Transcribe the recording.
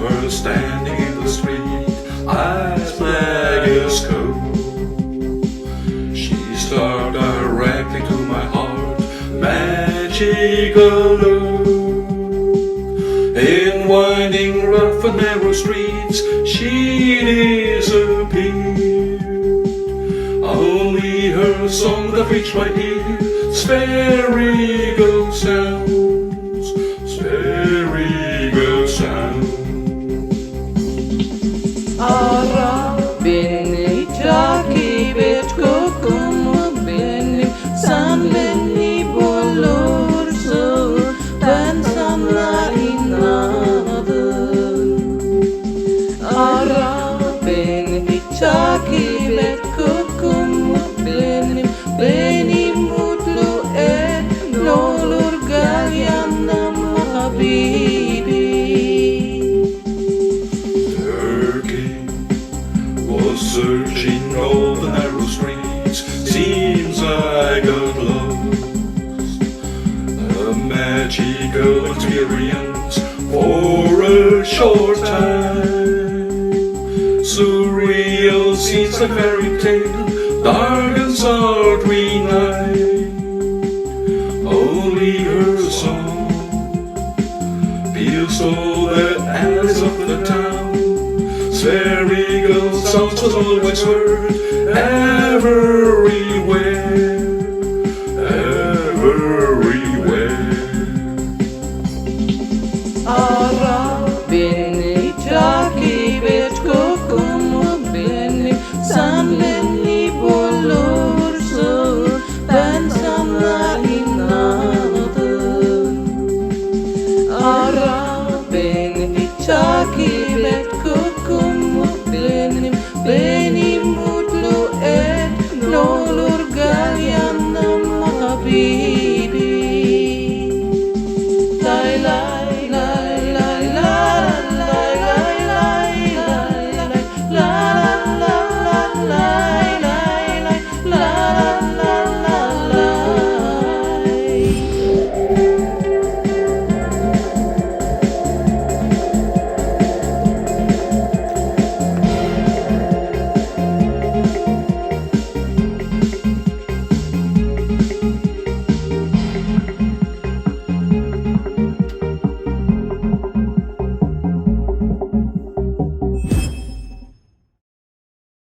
her standing in the street, eyes black as coal. She struck directly to my heart, magical love. In winding rough and narrow streets, she disappeared. Only her song that reached my ear, spherical sounds, spherical sounds. Ara beni, takip et kokumu benim. Sen beni bulursun, ben sana inandım. Ara beni, takip et kokumu benim. Beni mutlu et, ne olur gel yanıma Habibi. Was searching all the narrow streets, seems I got lost. A magical experience for a short time. Surreal scenes like fairy tale, dark and sultry night. Only her song pierced all the alleys of the town. Spherical sounds was always heard everywhere.